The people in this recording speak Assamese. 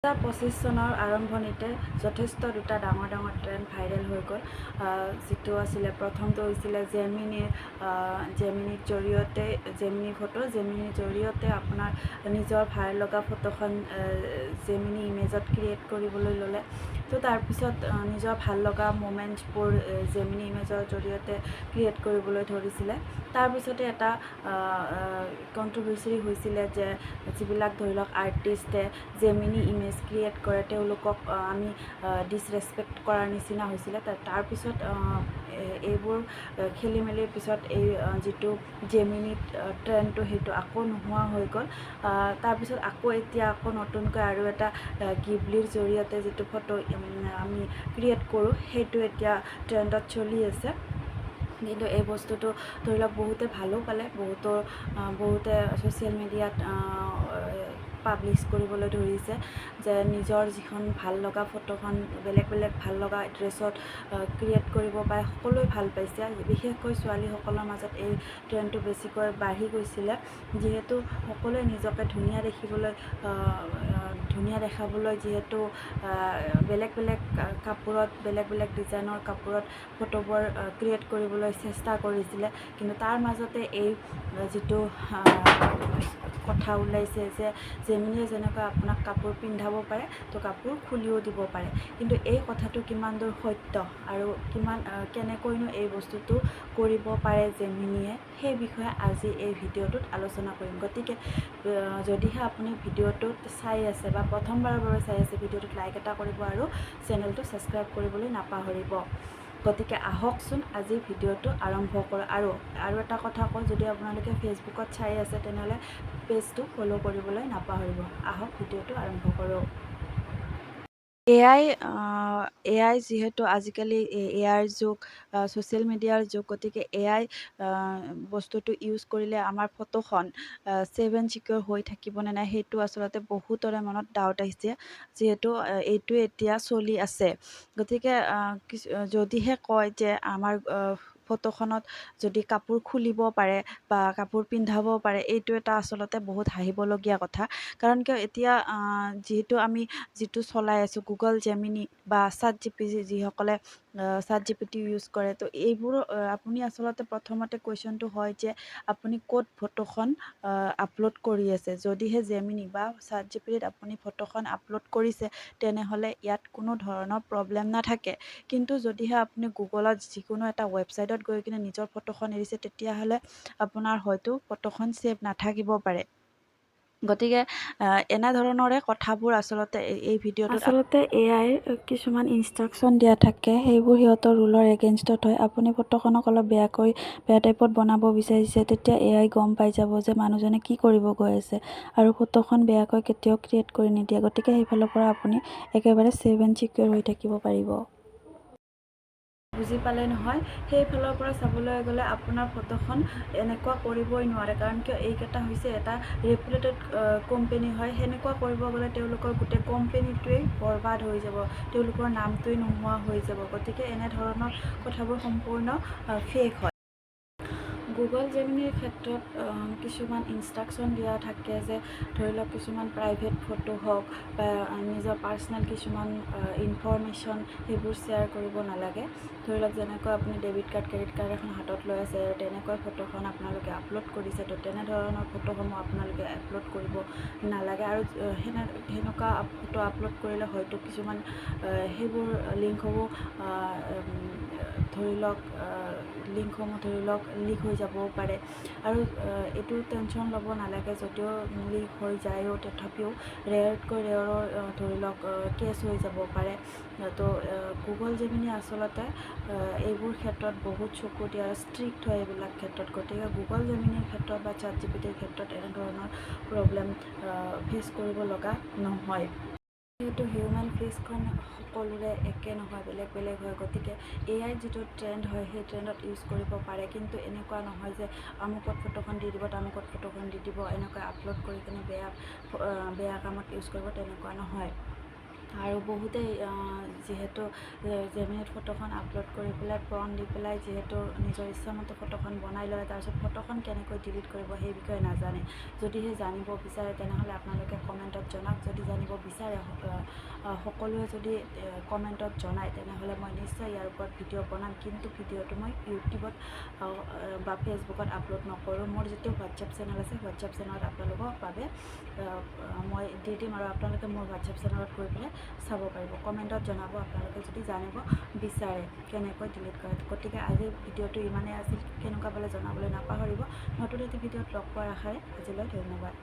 2025 চনৰ আৰম্ভণিতে যথেষ্ট দুটা ডাঙৰ ট্ৰেণ্ড ভাইৰেল হৈ গ'ল। যিটো আছিলে প্ৰথমটো হৈছিলে জেমিনিৰ জৰিয়তে আপোনাৰ নিজৰ ভাল লগা ফটোখন জেমিনি ইমেজত ক্ৰিয়েট কৰিবলৈ ল'লে। তো তাৰপিছত নিজৰ ভাল লগা মোমেণ্টছবোৰ জেমিনি ইমেজৰ জৰিয়তে ক্ৰিয়েট কৰিবলৈ ধৰিছিলে। তাৰপিছতে এটা কণ্ট্ৰভাৰ্চি হৈছিলে যে যিবিলাক ধৰি লওক আৰ্টিষ্টে জেমিনি ইমেজ ক্ৰিয়েট কৰে তেওঁলোকক আমি ডিছৰেচপেক্ট কৰাৰ নিচিনা হৈছিলে। তাৰপিছত এইবোৰ খেলি মেলিৰ পিছত এই যিটো জেমিনি ট্ৰেণ্ডটো সেইটো আকৌ নোহোৱা হৈ গ'ল। তাৰপিছত এতিয়া নতুনকৈ আৰু এটা গিবলিৰ জৰিয়তে যিটো ফটো আমি ক্ৰিয়েট কৰোঁ সেইটো এতিয়া ট্ৰেণ্ডত চলি আছে। কিন্তু এই বস্তুটো ধৰি লওক বহুতে ভালো পালে, বহুতে ছ'চিয়েল মিডিয়াত পাব্লিছ কৰিবলৈ ধৰিছে যে নিজৰ যিখন ভাল লগা ফটোখন বেলেগ ভাল লগা ড্ৰেছত ক্ৰিয়েট কৰিব পাৰে। সকলোৱে ভাল পাইছে, বিশেষকৈ ছোৱালীসকলৰ মাজত এই ট্ৰেণ্ডটো বেছিকৈ বাঢ়ি গৈছিলে। যিহেতু সকলোৱে নিজকে ধুনীয়া দেখাবলৈ যিহেতু বেলেগ কাপোৰত বেলেগ ডিজাইনৰ কাপোৰত ফটোবোৰ ক্ৰিয়েট কৰিবলৈ চেষ্টা কৰিছিলে। কিন্তু তাৰ মাজতে এই যিটো কথা ওলাইছে যে জেমিনিয়ে যেনেকৈ আপোনাক কাপোৰ পিন্ধাব পাৰে তো কাপোৰ খুলিও দিব পাৰে। কিন্তু এই কথাটো কিমান দূৰ সত্য আৰু কেনেকৈনো এই বস্তুটো কৰিব পাৰে জেমিনিয়ে, সেই বিষয়ে আজি এই ভিডিঅ'টোত আলোচনা কৰিম। গতিকে যদিহে আপুনি ভিডিঅ'টোত চাই আছে বা প্ৰথমবাৰৰ বাবে চাই আছে, ভিডিঅ'টোত লাইক এটা কৰিব আৰু চেনেলটো ছাবস্ক্ৰাইব কৰিবলৈ নাপাহৰিব। গতিকে আহকচোন আজি ভিডিঅ'টো আৰম্ভ কৰোঁ। আৰু এটা কথা কওঁ, যদি আপোনালোকে ফেচবুকত চাই আছে তেনেহ'লে পেজটো ফ'ল' কৰিবলৈ নাপাহৰিব। আহক ভিডিঅ'টো আৰম্ভ কৰোঁ। এআই যিহেতু আজিকালি এআইৰ যুগ, ছ'চিয়েল মিডিয়াৰ যুগ, গতিকে এআই বস্তুটো ইউজ কৰিলে আমাৰ ফটোখন ছেভ এণ্ড ছিকিউৰ হৈ থাকিবনে নাই সেইটো আচলতে বহুতৰে মনত ডাউট আহিছে, যিহেতু এইটোৱে এতিয়া চলি আছে। গতিকে যদিহে কয় যে আমাৰ ফটোখনত যদি কাপোৰ খুলিব পাৰে বা কাপোৰ পিন্ধাব পাৰে, এইটো এটা আচলতে বহুত হাঁহিবলগীয়া কথা। কাৰণ কিয় এতিয়া যিহেতু আমি যিটো চলাই আছোঁ গুগল জেমিনি বা যিসকলে ChatGPT ইউজ কৰে, তো এইবোৰ আপুনি আচলতে প্ৰথমতে কুৱেশ্যনটো হয় যে আপুনি ক'ত ফটোখন আপলোড কৰি আছে। যদিহে জেমিনি বা ChatGPTত আপুনি ফটোখন আপলোড কৰিছে তেনেহ'লে ইয়াত কোনো ধৰণৰ প্ৰব্লেম নাথাকে। কিন্তু যদিহে আপুনি গুগলত যিকোনো এটা ৱেবছাইটত গৈ কিনে নিজৰ ফটোখন এৰিছে, তেতিয়াহ'লে আপোনাৰ হয়তো ফটোখন ছেভ নাথাকিব পাৰে। গতিকে এনেধৰণৰে কথাবোৰ আচলতে এই ভিডিঅ'টোত এআই কিছুমান ইনষ্ট্ৰাকশ্যন দিয়া থাকে, সেইবোৰ সিহঁতৰ ৰুলৰ এগেইনষ্টত হয়। আপুনি ফটোখনক অলপ বেয়া টাইপত বনাব বিচাৰিছে, তেতিয়া এআই গম পাই যাব যে মানুহজনে কি কৰিব গৈ আছে আৰু ফটোখন বেয়াকৈ কেতিয়াও ক্ৰিয়েট কৰি নিদিয়ে। গতিকে সেইফালৰ পৰা আপুনি একেবাৰে ছেভ এণ্ড ছিকিউৰ হৈ থাকিব পাৰিব। বুজি পালে নহয়? সেইফালৰ পৰা চাবলৈ গ'লে আপোনাৰ ফটোখন এনেকুৱা কৰিবই নোৱাৰে, কাৰণ কিয় এইকেইটা হৈছে এটা ৰেপুটেড কোম্পেনী হয়। সেনেকুৱা কৰিব গ'লে তেওঁলোকৰ গোটেই কোম্পেনীটোৱেই বৰবাদ হৈ যাব, তেওঁলোকৰ নামটোৱেই নোহোৱা হৈ যাব। গতিকে এনেধৰণৰ কথাবোৰ সম্পূৰ্ণ ফেক হয়। গুগল জেমিনিৰ ক্ষেত্ৰত কিছুমান ইনষ্ট্ৰাকশ্যন দিয়া থাকে যে ধৰি লওক কিছুমান প্ৰাইভেট ফটো হওক বা নিজৰ পাৰ্চনেল কিছুমান ইনফৰমেশ্যন সেইবোৰ শ্বেয়াৰ কৰিব নালাগে। ধৰি লওক যেনেকৈ আপুনি ডেবিট কাৰ্ড ক্ৰেডিট কাৰ্ড এখন হাতত লৈ আছে আৰু তেনেকৈ ফটোখন আপোনালোকে আপলোড কৰিছে, তো তেনেধৰণৰ ফটোসমূহ আপোনালোকে আপলোড কৰিব নালাগে। আৰু সেনেকুৱা ফটো আপলোড কৰিলে হয়তো কিছুমান সেইবোৰ লিংকসমূহ ধৰি লওক লিক হৈ যাবও পাৰে। আৰু এইটো টেনশ্যন ল'ব নালাগে, যদিও লিক হৈ যায়ও তথাপিও ৰেয়াৰতকৈ ৰেয়াৰৰ ধৰি লওক কেছ হৈ যাব পাৰে। তো গুগল জেমিনি আচলতে এইবোৰ ক্ষেত্ৰত বহুত চকু দিয়ে আৰু ষ্ট্ৰিক্ট হয় এইবিলাক ক্ষেত্ৰত। গতিকে গুগল জেমিনিৰ ক্ষেত্ৰত বা ChatGPTৰ ক্ষেত্ৰত এনেধৰণৰ প্ৰব্লেম ফেচ কৰিব লগা নহয়। যিহেতু হিউমেন ফেচখন সকলোৰে একে নহয়, বেলেগ হয়। গতিকে এআই যিটো ট্ৰেণ্ড হয় সেই ট্ৰেণ্ডত ইউজ কৰিব পাৰে, কিন্তু এনেকুৱা নহয় যে আমুকত ফটোখন দি দিব তামুকত ফটোখন দি দিব, এনেকৈ আপলোড কৰি কিনে বেয়া কামত ইউজ কৰিব, তেনেকুৱা নহয়। আৰু বহুতেই যিহেতু জেমিনিত ফটোখন আপলোড কৰি পেলাই প্ৰম্পট দি পেলাই যিহেতু নিজৰ ইচ্ছামতে ফটোখন বনাই লয়, তাৰপিছত ফটোখন কেনেকৈ ডিলিট কৰিব সেই বিষয়ে নাজানে। যদিহে জানিব বিচাৰে তেনেহ'লে আপোনালোকে কমেণ্টত জনাওক। যদি জানিব বিচাৰে সকলোৱে যদি কমেণ্টত জনায় তেনেহ'লে মই নিশ্চয় ইয়াৰ ওপৰত ভিডিঅ' বনাম, কিন্তু ভিডিঅ'টো মই ইউটিউবত বা ফেচবুকত আপলোড নকৰোঁ। মোৰ যিটো হোৱাটছএপ চেনেল আছে, হোৱাটছএপ চেনেলত আপোনালোকৰ বাবে মই দি দিম, আৰু আপোনালোকে মোৰ হোৱাটছএপ চেনেলত গৈ পেলাই চাব পাৰিব। কমেণ্টত জনাব আপোনালোকে যদি জানিব বিচাৰে কেনেকৈ ডিলিট কৰে। গতিকে আজিৰ ভিডিঅ'টো ইমানেই আছিল। কেনেকুৱা পালে জনাবলৈ নাপাহৰিব। নতুন এটি ভিডিঅ'ত লগ পোৱাৰ আশাৰে আজিলৈ ধন্যবাদ।